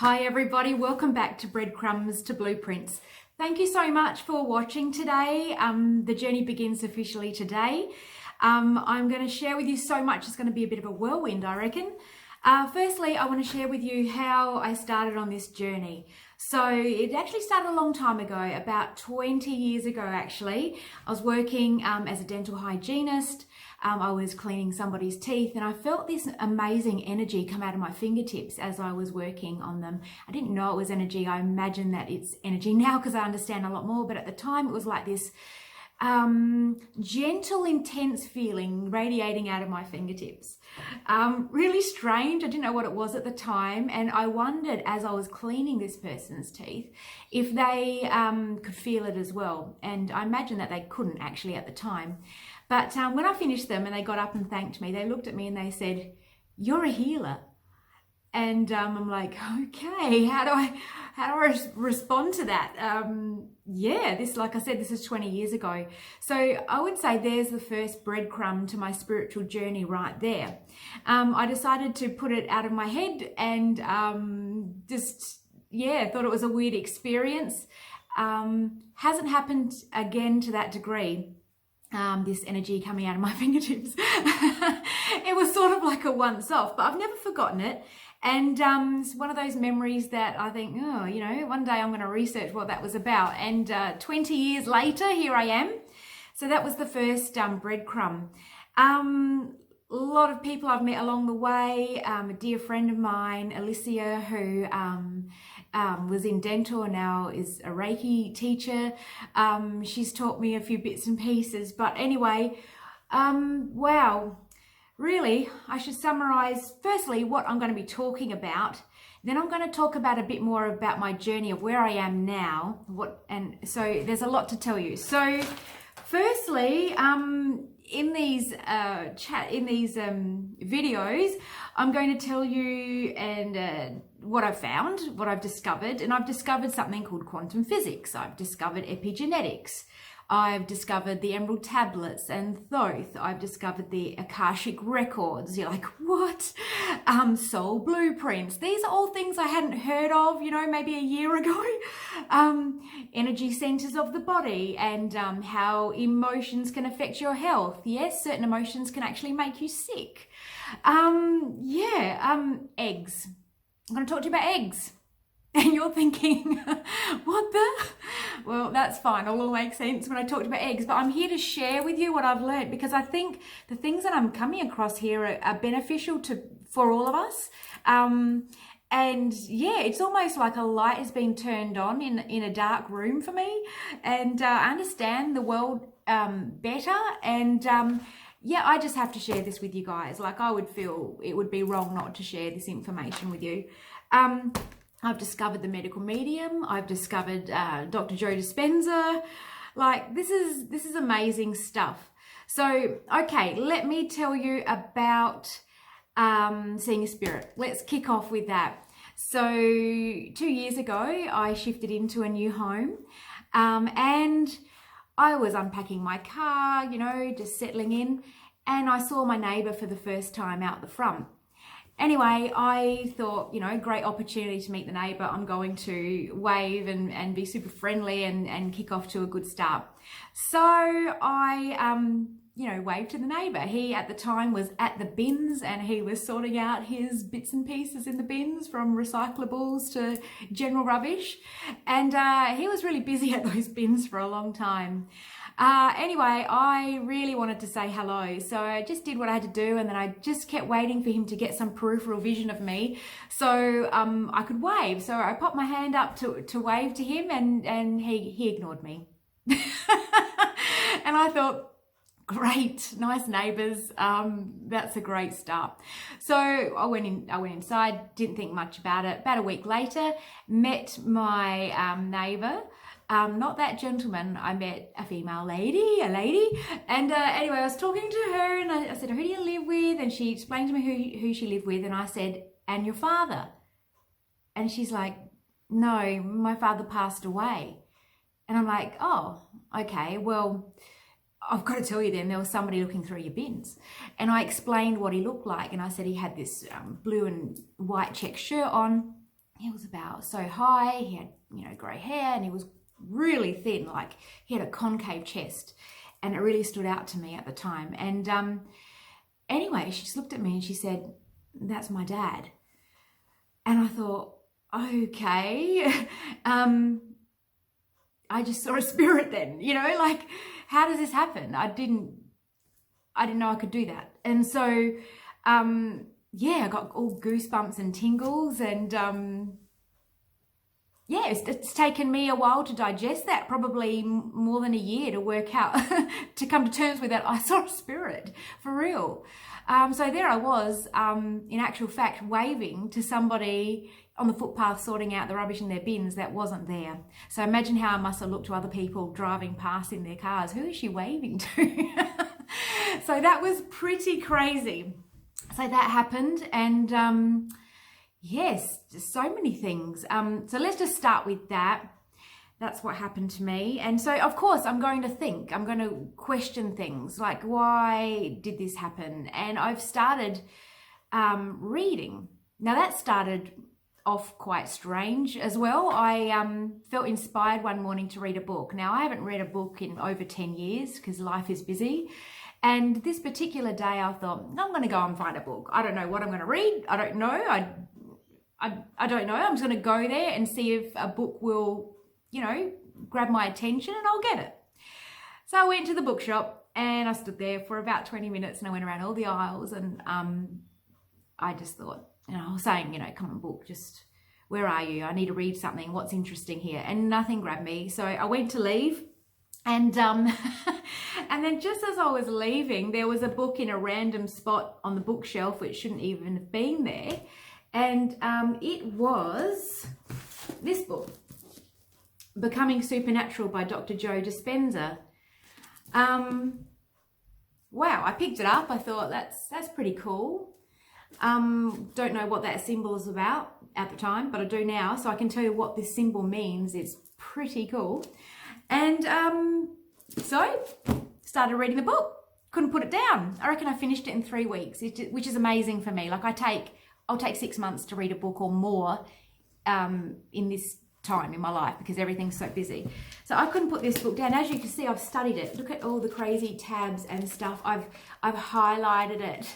Hi everybody, welcome back to Breadcrumbs to Blueprints. Thank you so much for watching today. The journey begins officially today. I'm going to share with you so much, it's going to be a bit of a whirlwind, I reckon. Firstly, I want to share with you how I started on this journey. So it actually started a long time ago, about 20 years ago actually. I was working as a dental hygienist. I was cleaning somebody's teeth and I felt this amazing energy come out of my fingertips as I was working on them. I didn't know it was energy. I imagine that it's energy now because I understand a lot more, but at the time it was like this gentle, intense feeling radiating out of my fingertips. Really strange. I didn't know what it was at the time, and I wondered as I was cleaning this person's teeth if they could feel it as well, and I imagine that they couldn't actually at the time. But when I finished them and they got up and thanked me, they looked at me and they said, "You're a healer." And I'm like, okay, how do I respond to that? Yeah, like I said, this is 20 years ago. So I would say there's the first breadcrumb to my spiritual journey right there. I decided to put it out of my head and thought it was a weird experience. Hasn't happened again to that degree. This energy coming out of my fingertips. It was sort of like a once off, but I've never forgotten it. And it's one of those memories that I think, one day I'm going to research what that was about. And 20 years later, here I am. So that was the first breadcrumb. A lot of people I've met along the way. A dear friend of mine, Alicia, who was in dental and now is a Reiki teacher. She's taught me a few bits and pieces. But anyway, wow. Really, I should summarize firstly what I'm going to be talking about. Then I'm going to talk about a bit more about my journey of where I am now. So there's a lot to tell you. So firstly, in these videos, I'm going to tell you what I've found, what I've discovered, and I've discovered something called quantum physics. I've discovered epigenetics. I've discovered the Emerald Tablets and Thoth. I've discovered the Akashic Records. You're like, what? Soul Blueprints. These are all things I hadn't heard of, maybe a year ago. Energy centers of the body and how emotions can affect your health. Yes, certain emotions can actually make you sick. Eggs. I'm going to talk to you about eggs. And you're thinking, what the? Well, that's fine. It'll all make sense when I talk about eggs. But I'm here to share with you what I've learned because I think the things that I'm coming across here are beneficial for all of us. It's almost like a light has been turned on in a dark room for me. And I understand the world better. And I just have to share this with you guys. Like I would feel it would be wrong not to share this information with you. I've discovered the medical medium. I've discovered Dr. Joe Dispenza. Like this is amazing stuff. So, okay, let me tell you about seeing a spirit. Let's kick off with that. So 2 years ago, I shifted into a new home and I was unpacking my car, just settling in, and I saw my neighbor for the first time out the front. Anyway, I thought, great opportunity to meet the neighbour. I'm going to wave and be super friendly and kick off to a good start. So I, waved to the neighbour. He at the time was at the bins and he was sorting out his bits and pieces in the bins from recyclables to general rubbish. And he was really busy at those bins for a long time. Anyway, I really wanted to say hello, so I just did what I had to do, and then I just kept waiting for him to get some peripheral vision of me so I could wave. So I popped my hand up to wave to him, and he ignored me. And I thought, great, nice neighbours. That's a great start. So I went inside, didn't think much about it. About a week later, met my neighbour. Not that gentleman. I met a female lady, and anyway, I was talking to her, and I said, "Who do you live with?" And she explained to me who she lived with, and I said, "And your father?" And she's like, "No, my father passed away." And I'm like, "Oh, okay. Well, I've got to tell you then, there was somebody looking through your bins." And I explained what he looked like, and I said he had this blue and white check shirt on. he was about so high. He had, grey hair, and he was really thin. Like, he had a concave chest, and it really stood out to me at the time. And anyway, she just looked at me and she said, "That's my dad." And I thought, okay. I just saw a spirit then, like, how does this happen? I didn't know I could do that. And so, I got all goosebumps and tingles, and it's taken me a while to digest that, probably more than a year to work out, to come to terms with that. I saw a spirit, for real. So there I was, in actual fact, waving to somebody on the footpath sorting out the rubbish in their bins that wasn't there. So imagine how I must have looked to other people driving past in their cars. Who is she waving to? So that was pretty crazy. So that happened, and yes, just so many things. So let's just start with that. That's what happened to me. And so, of course, I'm going to question things like, why did this happen? And I've started reading. Now, that started off quite strange as well. I felt inspired one morning to read a book. Now, I haven't read a book in over 10 years because life is busy. And this particular day, I thought, I'm going to go and find a book. I don't know what I'm going to read. I don't know. I don't know. I'm just going to go there and see if a book will, grab my attention, and I'll get it. So I went to the bookshop and I stood there for about 20 minutes, and I went around all the aisles, and I just thought, I was saying, come on, book, just, where are you? I need to read something. What's interesting here? And nothing grabbed me. So I went to leave, and and then just as I was leaving, there was a book in a random spot on the bookshelf which shouldn't even have been there. And it was this book, Becoming Supernatural by Dr. Joe Dispenza. Wow, I picked it up. I thought that's pretty cool. Don't know what that symbol is about at the time, but I do now, so I can tell you what this symbol means. It's pretty cool. And so started reading the book. Couldn't put it down. I reckon I finished it in 3 weeks, which is amazing for me. Like, I'll take 6 months to read a book or more in this time in my life because everything's so busy. So I couldn't put this book down. As you can see, I've studied it. Look at all the crazy tabs and stuff. I've highlighted it.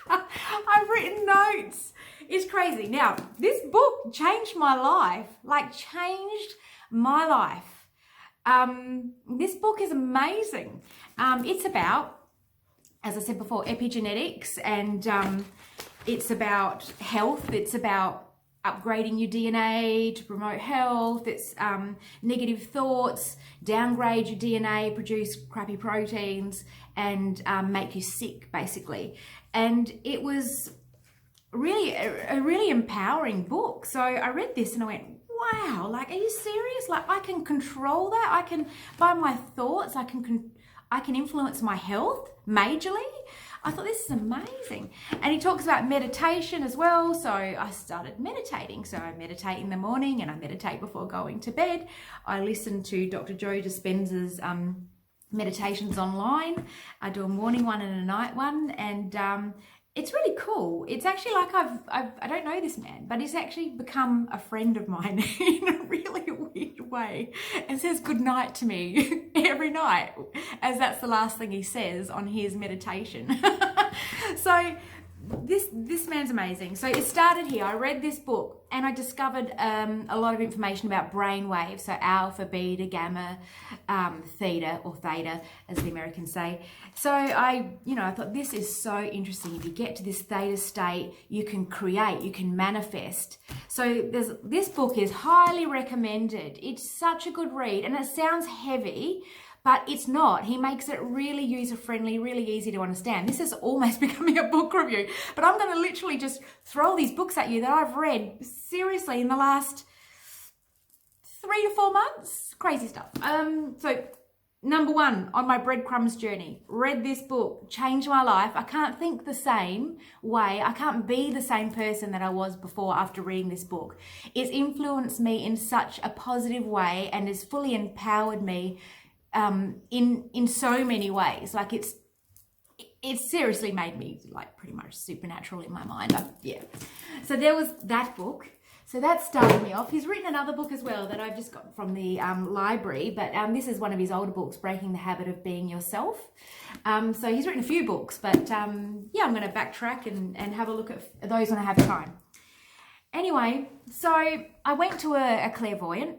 I've written notes. It's crazy. Now, this book changed my life. This book is amazing. It's about, as I said before, epigenetics, and it's about health. It's about upgrading your DNA to promote health. It's negative thoughts, downgrade your DNA, produce crappy proteins, and make you sick, basically. And it was really a really empowering book. So I read this and I went, wow, like, are you serious? Like, I can control that. I can, by my thoughts, I can influence my health majorly. I thought, this is amazing. And he talks about meditation as well. So I started meditating. So I meditate in the morning and I meditate before going to bed. I listen to Dr. Joe Dispenza's meditations online. I do a morning one and a night one, and it's really cool. It's actually like I don't know this man, but he's actually become a friend of mine in a really weird way, and says good night to me every night, as that's the last thing he says on his meditation. So this man's amazing. So it started here. I read this book and I discovered a lot of information about brain waves. So alpha, beta, gamma, theta, or theta, as the Americans say. So I thought, this is so interesting. If you get to this theta state, you can create, you can manifest. So this book is highly recommended. It's such a good read, and it sounds heavy, but it's not. He makes it really user-friendly, really easy to understand. This is almost becoming a book review, but I'm going to literally just throw these books at you that I've read, seriously, in the last 3 to 4 months. Crazy stuff. So number 1 on my breadcrumbs journey, read this book, changed my life. I can't think the same way. I can't be the same person that I was before after reading this book. It's influenced me in such a positive way and has fully empowered me in so many ways. Like, it seriously made me like pretty much supernatural in my mind. Yeah. So there was that book. So that started me off. He's written another book as well that I've just got from the library, but this is one of his older books, Breaking the Habit of Being Yourself. So he's written a few books, but yeah, I'm going to backtrack and have a look at those when I have time. Anyway, so I went to a clairvoyant,